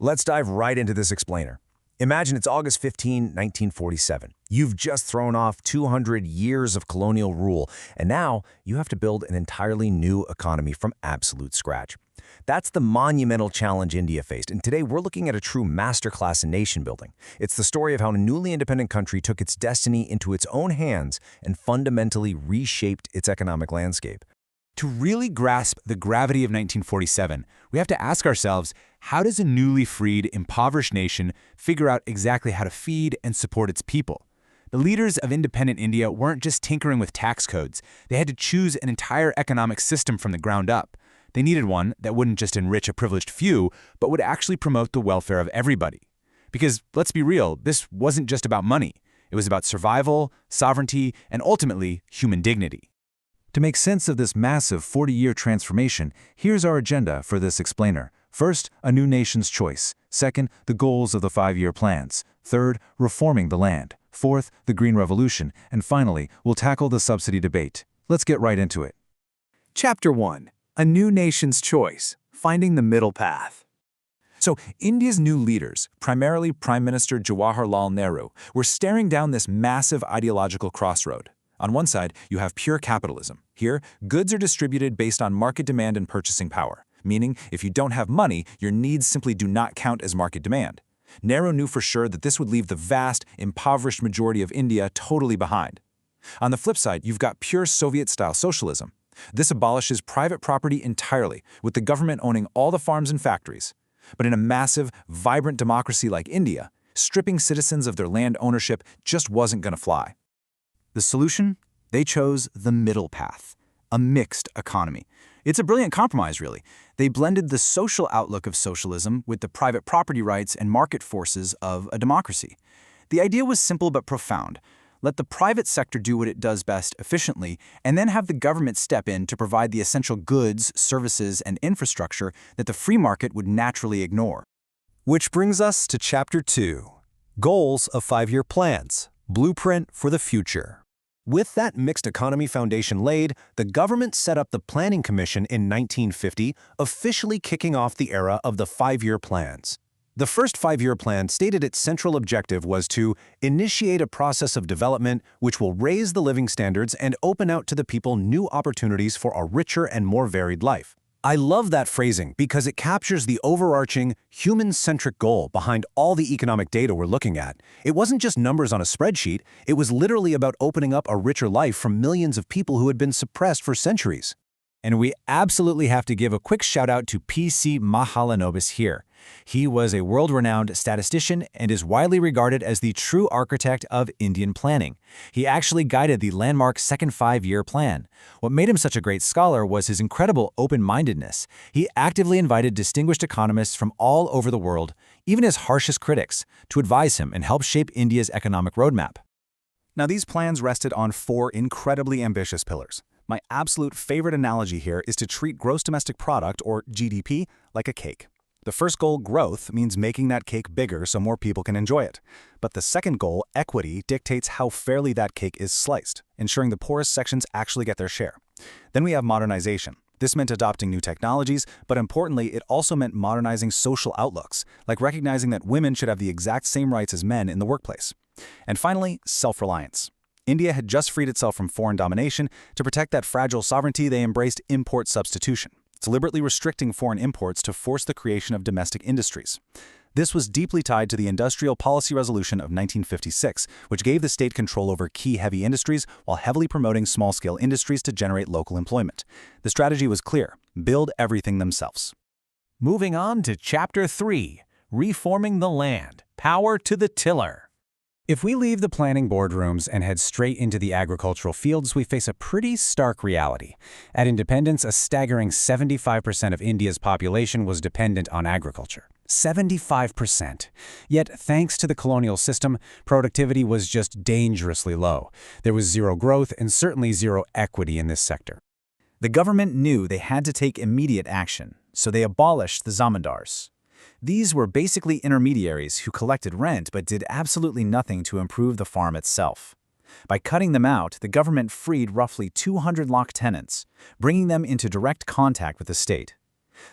Let's dive right into this explainer. Imagine it's August 15, 1947. You've just thrown off 200 years of colonial rule, and now you have to build an entirely new economy from absolute scratch. That's the monumental challenge India faced, and today we're looking at a true masterclass in nation building. It's the story of how a newly independent country took its destiny into its own hands and fundamentally reshaped its economic landscape. To really grasp the gravity of 1947, we have to ask ourselves, how does a newly freed, impoverished nation figure out exactly how to feed and support its people? The leaders of independent India weren't just tinkering with tax codes. They had to choose an entire economic system from the ground up. They needed one that wouldn't just enrich a privileged few, but would actually promote the welfare of everybody. Because, let's be real, this wasn't just about money. It was about survival, sovereignty, and ultimately, human dignity. To make sense of this massive 40-year transformation, here's our agenda for this explainer. First, a new nation's choice. Second, the goals of the 5-year plans. Third, reforming the land. Fourth, the Green Revolution. And finally, we'll tackle the subsidy debate. Let's get right into it. Chapter 1. A New Nation's Choice. Finding the Middle Path. So, India's new leaders, primarily Prime Minister Jawaharlal Nehru, were staring down this massive ideological crossroad. On one side, you have pure capitalism. Here, goods are distributed based on market demand and purchasing power, meaning if you don't have money, your needs simply do not count as market demand. Nehru knew for sure that this would leave the vast, impoverished majority of India totally behind. On the flip side, you've got pure Soviet-style socialism. This abolishes private property entirely, with the government owning all the farms and factories. But in a massive, vibrant democracy like India, stripping citizens of their land ownership just wasn't going to fly. The solution? They chose the middle path, a mixed economy. It's a brilliant compromise, really. They blended the social outlook of socialism with the private property rights and market forces of a democracy. The idea was simple but profound. Let the private sector do what it does best efficiently, and then have the government step in to provide the essential goods, services, and infrastructure that the free market would naturally ignore. Which brings us to Chapter 2, Goals of 5-Year Plans, Blueprint for the Future. With that mixed economy foundation laid, the government set up the Planning Commission in 1950, officially kicking off the era of the 5-year plans. The first 5-year plan stated its central objective was to initiate a process of development which will raise the living standards and open out to the people new opportunities for a richer and more varied life. I love that phrasing because it captures the overarching, human-centric goal behind all the economic data we're looking at. It wasn't just numbers on a spreadsheet, it was literally about opening up a richer life for millions of people who had been suppressed for centuries. And we absolutely have to give a quick shout-out to P.C. Mahalanobis here. He was a world-renowned statistician and is widely regarded as the true architect of Indian planning. He actually guided the landmark Second 5-Year Plan. What made him such a great scholar was his incredible open-mindedness. He actively invited distinguished economists from all over the world, even his harshest critics, to advise him and help shape India's economic roadmap. Now, these plans rested on 4 incredibly ambitious pillars. My absolute favorite analogy here is to treat gross domestic product, or GDP, like a cake. The first goal, growth, means making that cake bigger so more people can enjoy it. But the second goal, equity, dictates how fairly that cake is sliced, ensuring the poorest sections actually get their share. Then we have modernization. This meant adopting new technologies, but importantly, it also meant modernizing social outlooks, like recognizing that women should have the exact same rights as men in the workplace. And finally, self-reliance. India had just freed itself from foreign domination. To protect that fragile sovereignty, they embraced import substitution, deliberately restricting foreign imports to force the creation of domestic industries. This was deeply tied to the Industrial Policy Resolution of 1956, which gave the state control over key heavy industries while heavily promoting small-scale industries to generate local employment. The strategy was clear: build everything themselves. Moving on to Chapter 3, Reforming the Land, Power to the Tiller. If we leave the planning boardrooms and head straight into the agricultural fields, we face a pretty stark reality. At independence, a staggering 75% of India's population was dependent on agriculture. 75%. Yet, thanks to the colonial system, productivity was just dangerously low. There was zero growth and certainly zero equity in this sector. The government knew they had to take immediate action, so they abolished the zamindars. These were basically intermediaries who collected rent but did absolutely nothing to improve the farm itself. By cutting them out, the government freed roughly 200 lakh tenants, bringing them into direct contact with the state.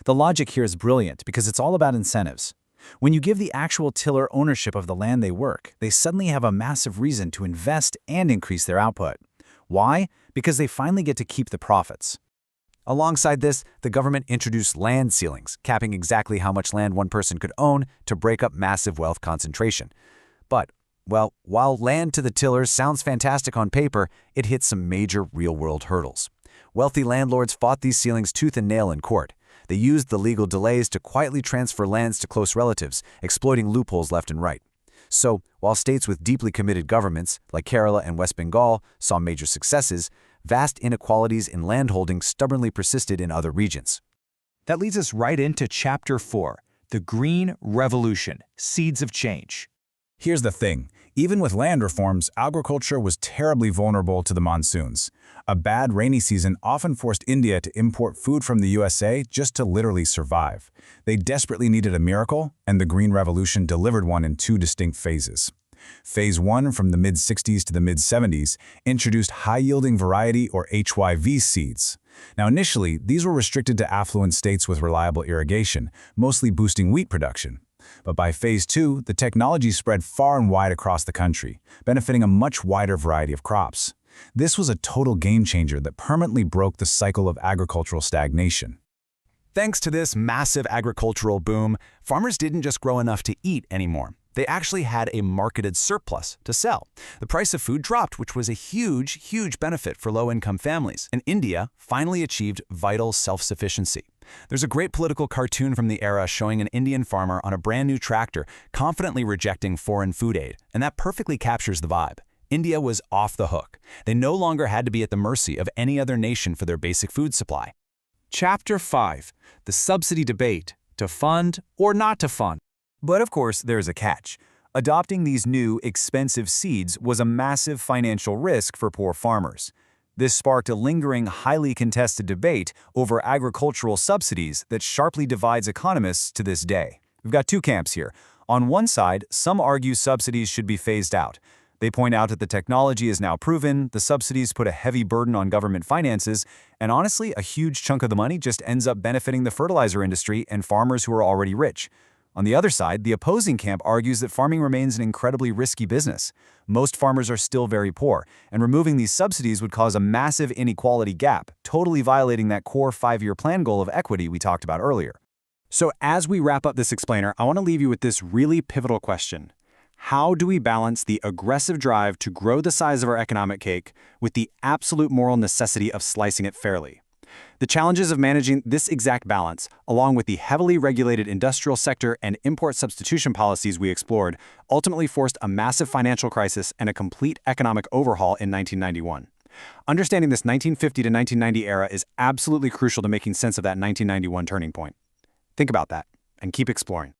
The logic here is brilliant because it's all about incentives. When you give the actual tiller ownership of the land they work, they suddenly have a massive reason to invest and increase their output. Why? Because they finally get to keep the profits. Alongside this, the government introduced land ceilings, capping exactly how much land one person could own to break up massive wealth concentration. But, well, while land to the tillers sounds fantastic on paper, it hits some major real-world hurdles. Wealthy landlords fought these ceilings tooth and nail in court. They used the legal delays to quietly transfer lands to close relatives, exploiting loopholes left and right. So, while states with deeply committed governments, like Kerala and West Bengal, saw major successes, vast inequalities in landholding stubbornly persisted in other regions. That leads us right into Chapter 4, The Green Revolution, Seeds of Change. Here's the thing. Even with land reforms, agriculture was terribly vulnerable to the monsoons. A bad rainy season often forced India to import food from the USA just to literally survive. They desperately needed a miracle, and the Green Revolution delivered one in 2 distinct phases. Phase 1, from the mid-60s to the mid-70s, introduced high-yielding variety or HYV seeds. Now initially, these were restricted to affluent states with reliable irrigation, mostly boosting wheat production. But by Phase 2, the technology spread far and wide across the country, benefiting a much wider variety of crops. This was a total game-changer that permanently broke the cycle of agricultural stagnation. Thanks to this massive agricultural boom, farmers didn't just grow enough to eat anymore. They actually had a marketed surplus to sell. The price of food dropped, which was a huge benefit for low-income families, and India finally achieved vital self-sufficiency. There's a great political cartoon from the era showing an Indian farmer on a brand new tractor confidently rejecting foreign food aid, and that perfectly captures the vibe. India was off the hook. They no longer had to be at the mercy of any other nation for their basic food supply. Chapter 5, The Subsidy Debate, To Fund or Not to Fund. But of course, there's a catch. Adopting these new, expensive seeds was a massive financial risk for poor farmers. This sparked a lingering, highly contested debate over agricultural subsidies that sharply divides economists to this day. We've got 2 camps here. On one side, some argue subsidies should be phased out. They point out that the technology is now proven, the subsidies put a heavy burden on government finances, and honestly, a huge chunk of the money just ends up benefiting the fertilizer industry and farmers who are already rich. On the other side, the opposing camp argues that farming remains an incredibly risky business. Most farmers are still very poor, and removing these subsidies would cause a massive inequality gap, totally violating that core 5-year plan goal of equity we talked about earlier. So as we wrap up this explainer, I want to leave you with this really pivotal question. How do we balance the aggressive drive to grow the size of our economic cake with the absolute moral necessity of slicing it fairly? The challenges of managing this exact balance, along with the heavily regulated industrial sector and import substitution policies we explored, ultimately forced a massive financial crisis and a complete economic overhaul in 1991. Understanding this 1950 to 1990 era is absolutely crucial to making sense of that 1991 turning point. Think about that, and keep exploring.